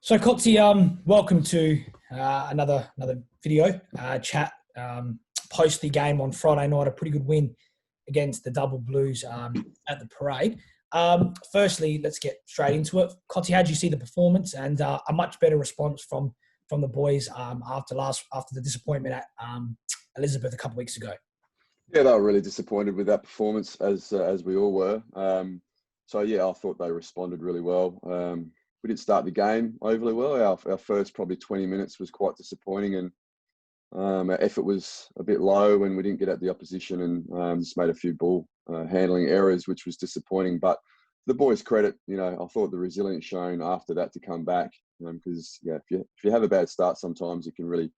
So, Kotzi, welcome to another video chat post the game on Friday night. A pretty good win against the Double Blues at the parade. Firstly, let's get straight into it. Kotzi, how did you see the performance and a much better response from the boys after the disappointment at Elizabeth a couple of weeks ago? Yeah, they were really disappointed with that performance, as we all were. I thought they responded really well. We didn't start the game overly well. Our first probably 20 minutes was quite disappointing, and our effort was a bit low, and we didn't get at the opposition, and just made a few ball handling errors, which was disappointing. But the boys' credit, I thought the resilience shown after that to come back, because if you have a bad start, sometimes it can really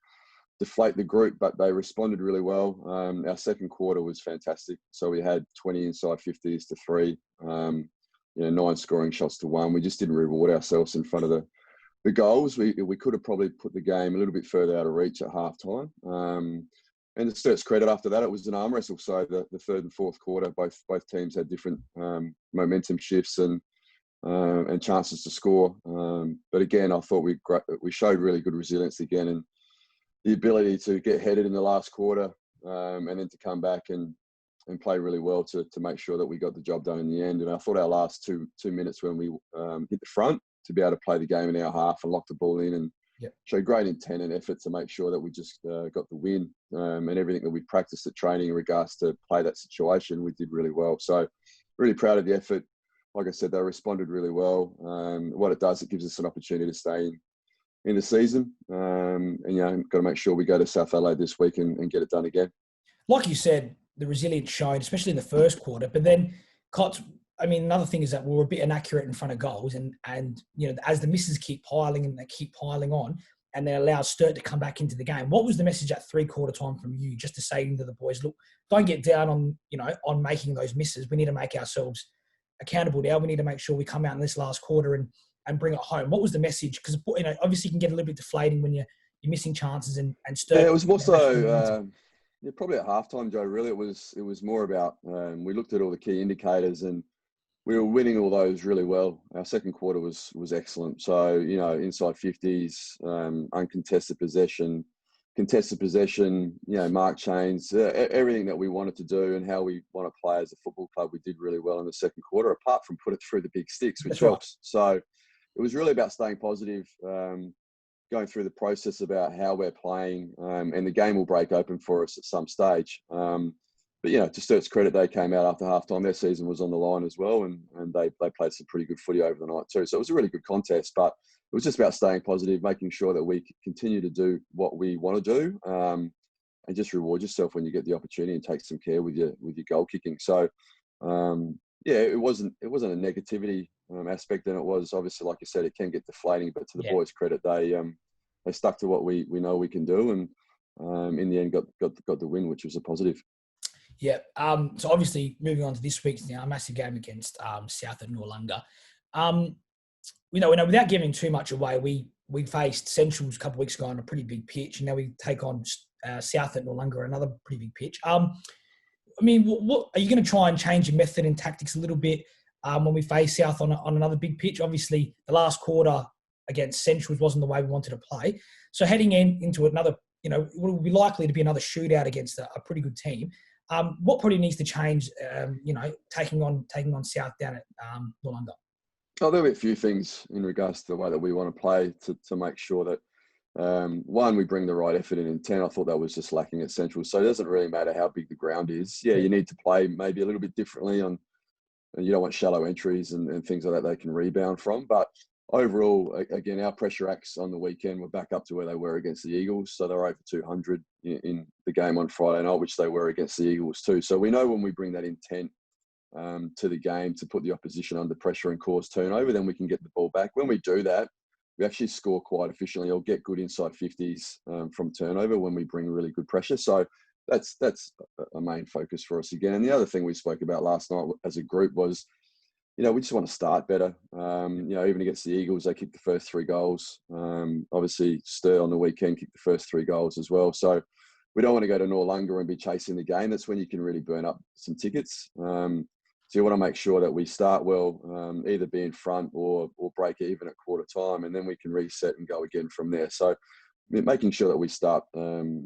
deflate the group, but they responded really well. Our second quarter was fantastic. So we had 20 inside 50s to 3, 9 scoring shots to 1. We just didn't reward ourselves in front of the goals. We could have probably put the game a little bit further out of reach at halftime. And the Sturt's credit after that, it was an arm wrestle. So the third and fourth quarter, both teams had different momentum shifts and chances to score. But again, I thought we showed really good resilience again, and the ability to get headed in the last quarter and then to come back and play really well to make sure that we got the job done in the end. And I thought our last two minutes when we hit the front to be able to play the game in our half and lock the ball in and show great intent and effort to make sure that we just got the win, and everything that we practiced at training in regards to play that situation, we did really well. So really proud of the effort. Like I said, they responded really well. What it does, it gives us an opportunity to stay in the season, and got to make sure we go to South Adelaide this week and get it done again. Like you said, the resilience shown, especially in the first quarter. But then, another thing is that we were a bit inaccurate in front of goals, and as the misses keep piling and they keep piling on, and they allow Sturt to come back into the game. What was the message at 3/4 time from you, just to say to the boys, look, don't get down on making those misses. We need to make ourselves accountable now. We need to make sure we come out in this last quarter and bring it home. What was the message? Because obviously you can get a little bit deflating when you're missing chances and Sturt. Yeah, it was more so probably at halftime, Joe. Really, it was more about we looked at all the key indicators and we were winning all those really well. Our second quarter was excellent. So inside 50s, uncontested possession, contested possession, mark chains, everything that we wanted to do and how we want to play as a football club, we did really well in the second quarter. Apart from put it through the big sticks, which helps. So it was really about staying positive, going through the process about how we're playing, and the game will break open for us at some stage. But to Sturt's credit, they came out after halftime. Their season was on the line as well, and they played some pretty good footy over the night too. So it was a really good contest, but it was just about staying positive, making sure that we continue to do what we want to do, and just reward yourself when you get the opportunity and take some care with your goal kicking. So it wasn't a negativity aspect, and it was obviously, like you said, it can get deflating. But to the boys' credit, they stuck to what we know we can do, and in the end got the win, which was a positive. Yeah. So obviously moving on to this week's massive game against South at Noarlunga. Without giving too much away, we faced Centrals a couple of weeks ago on a pretty big pitch, and now we take on South at Noarlunga, another pretty big pitch. What are you going to try and change your method and tactics a little bit when we face South on another big pitch? Obviously, the last quarter against Centrals wasn't the way we wanted to play. So heading into another, it will be likely to be another shootout against a pretty good team. What probably needs to change, taking on South down at Noarlunga? Oh, there'll be a few things in regards to the way that we want to play to make sure that, one, we bring the right effort and intent. I thought that was just lacking at Central. So it doesn't really matter how big the ground is. Yeah, you need to play maybe a little bit differently and you don't want shallow entries and things like that they can rebound from. But overall, again, our pressure acts on the weekend were back up to where they were against the Eagles. So they're over 200 in the game on Friday night, which they were against the Eagles too. So we know when we bring that intent to the game to put the opposition under pressure and cause turnover, then we can get the ball back. When we do that, we actually score quite efficiently or get good inside 50s from turnover when we bring really good pressure. So that's a main focus for us again. And the other thing we spoke about last night as a group was, we just want to start better. Even against the Eagles, they kicked the first 3 goals. Obviously, Sturt on the weekend kicked the first 3 goals as well. So we don't want to go to Noarlunga and be chasing the game. That's when you can really burn up some tickets. So you want to make sure that we start well, either be in front or break even at quarter time, and then we can reset and go again from there. So making sure that we start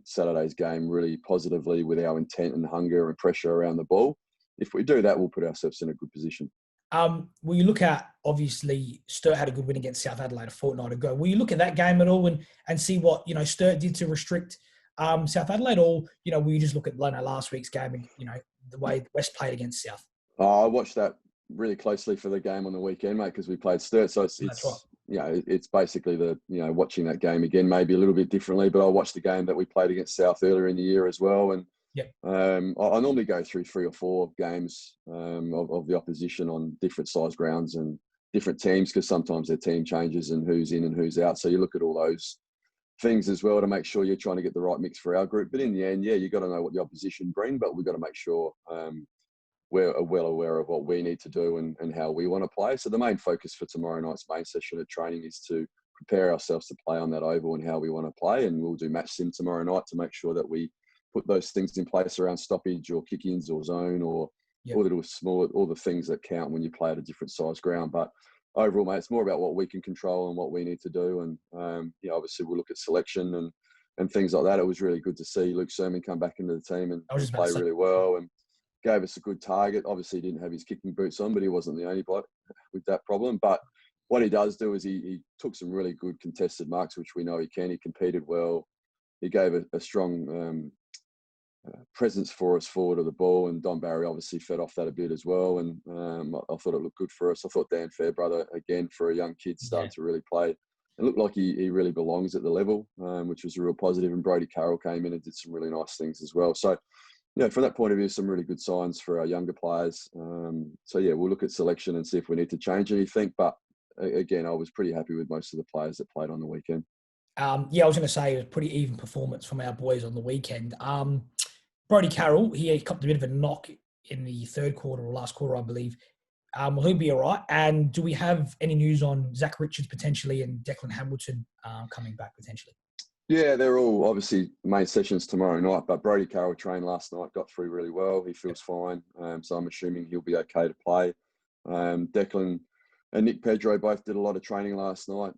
Saturday's game really positively with our intent and hunger and pressure around the ball. If we do that, we'll put ourselves in a good position. Will you look at, obviously, Sturt had a good win against South Adelaide a fortnight ago. Will you look at that game at all and see what, Sturt did to restrict South Adelaide? Or, will you just look at last week's game and, the way West played against South? I watched that really closely for the game on the weekend, mate, because we played Sturt. So it's right. It's basically watching that game again, maybe a little bit differently, but I watched the game that we played against South earlier in the year as well. And I normally go through 3 or 4 games of the opposition on different size grounds and different teams, because sometimes their team changes and who's in and who's out. So you look at all those things as well to make sure you're trying to get the right mix for our group. But in the end, you've got to know what the opposition bring, but we've got to make sure we're well aware of what we need to do and how we want to play. So the main focus for tomorrow night's main session of training is to prepare ourselves to play on that oval and how we want to play. And we'll do match sim tomorrow night to make sure that we put those things in place around stoppage or kick-ins or zone or little small, all the things that count when you play at a different size ground. But overall, mate, it's more about what we can control and what we need to do. And obviously we'll look at selection and things like that. It was really good to see Luke Sermon come back into the team and play really well and gave us a good target. Obviously, he didn't have his kicking boots on, but he wasn't the only bloke with that problem. But what he does do is he took some really good contested marks, which we know he can. He competed well. He gave a strong presence for us forward of the ball, and Don Barry obviously fed off that a bit as well. And I thought it looked good for us. I thought Dan Fairbrother, again, for a young kid, starting to really play. It looked like he really belongs at the level, which was a real positive. And Brodie Carroll came in and did some really nice things as well. So, from that point of view, some really good signs for our younger players. We'll look at selection and see if we need to change anything. But again, I was pretty happy with most of the players that played on the weekend. I was going to say it was a pretty even performance from our boys on the weekend. Brodie Carroll, he copped a bit of a knock in the third quarter or last quarter, I believe. Will he be all right? And do we have any news on Zach Richards potentially and Declan Hamilton coming back potentially? Yeah, they're all obviously main sessions tomorrow night, but Brodie Carroll trained last night, got through really well. He feels fine. So I'm assuming he'll be okay to play. Declan and Nick Pedro both did a lot of training last night.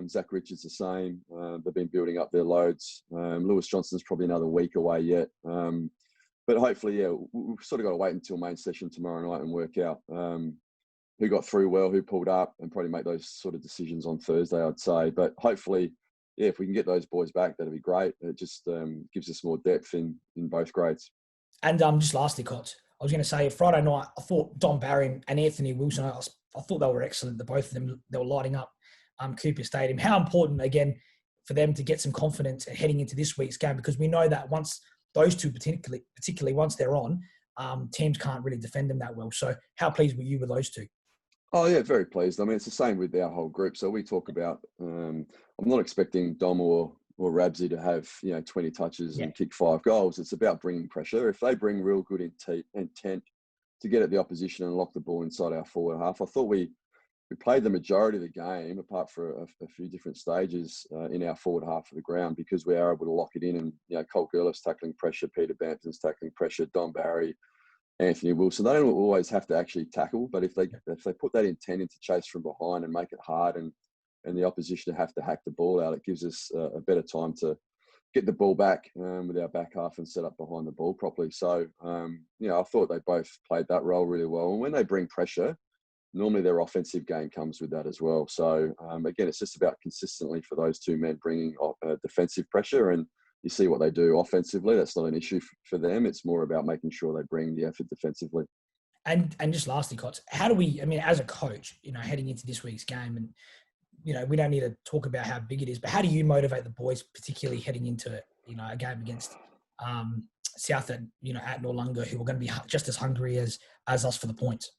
Zach Richards the same. They've been building up their loads. Lewis Johnston's probably another week away yet. But hopefully, we've sort of got to wait until main session tomorrow night and work out who got through well, who pulled up, and probably make those sort of decisions on Thursday, I'd say. But hopefully, if we can get those boys back, that'd be great. It just gives us more depth in both grades. And just lastly, Cots, I was going to say Friday night, I thought Don Barry and Anthony Wilson, I thought they were excellent. The both of them, they were lighting up Cooper Stadium. How important, again, for them to get some confidence heading into this week's game, because we know that once those two, particularly once they're on, teams can't really defend them that well. So how pleased were you with those two? Oh, yeah, very pleased. I mean, it's the same with our whole group. So we talk about, I'm not expecting Dom or Rabsy to have, 20 touches and kick 5 goals. It's about bringing pressure. If they bring real good intent to get at the opposition and lock the ball inside our forward half, I thought we played the majority of the game, apart for a few different stages in our forward half of the ground, because we are able to lock it in. And, Colt Gerliff's tackling pressure, Peter Bampton's tackling pressure, Don Barry, Anthony Wilson. They don't always have to actually tackle, but if they put that intent into chase from behind and make it hard and the opposition have to hack the ball out, it gives us a better time to get the ball back with our back half and set up behind the ball properly. So, I thought they both played that role really well. And when they bring pressure, normally their offensive game comes with that as well. So, again, it's just about consistently for those two men bringing defensive pressure, and you see what they do offensively. That's not an issue for them. It's more about making sure they bring the effort defensively. And just lastly, Cots, how do we, as a coach, heading into this week's game, and, we don't need to talk about how big it is, but how do you motivate the boys, particularly heading into, a game against South at Noarlunga, who are going to be just as hungry as us for the points?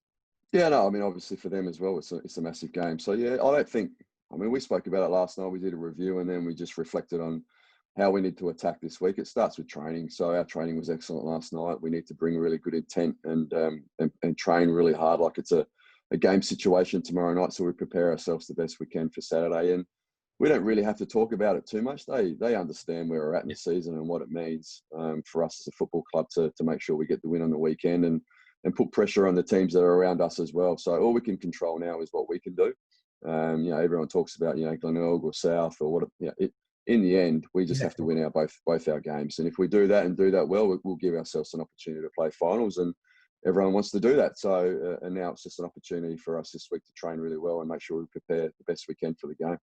Yeah, no, obviously for them as well, it's a massive game. So, I don't think, we spoke about it last night. We did a review and then we just reflected on how we need to attack this week. It starts with training. So our training was excellent last night. We need to bring really good intent and train really hard like it's a game situation tomorrow night. So we prepare ourselves the best we can for Saturday. And we don't really have to talk about it too much. They understand where we're at in the season and what it means for us as a football club to make sure we get the win on the weekend. And put pressure on the teams that are around us as well. So all we can control now is what we can do. Everyone talks about, Glenelg or South or what, in the end, we just have to win both our games. And if we do that and do that well, we'll give ourselves an opportunity to play finals, and everyone wants to do that. So, and now it's just an opportunity for us this week to train really well and make sure we prepare the best we can for the game.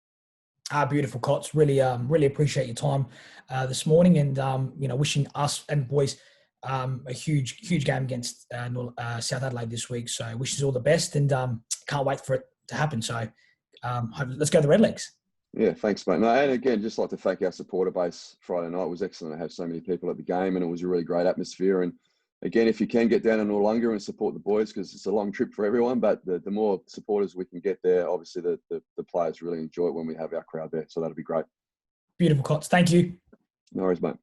Beautiful, Cots. Really appreciate your time this morning, and wishing us and boys a huge game against South Adelaide this week. So, wishes all the best, and can't wait for it to happen. So, let's go the Redlegs. Yeah, thanks, mate. No, and again, just like to thank our supporter base. Friday night was excellent to have so many people at the game, and it was a really great atmosphere. And again, if you can get down to Noarlunga and support the boys, because it's a long trip for everyone, but the more supporters we can get there, obviously the players really enjoy it when we have our crowd there. So that'll be great. Beautiful, Cots. Thank you. No worries, mate.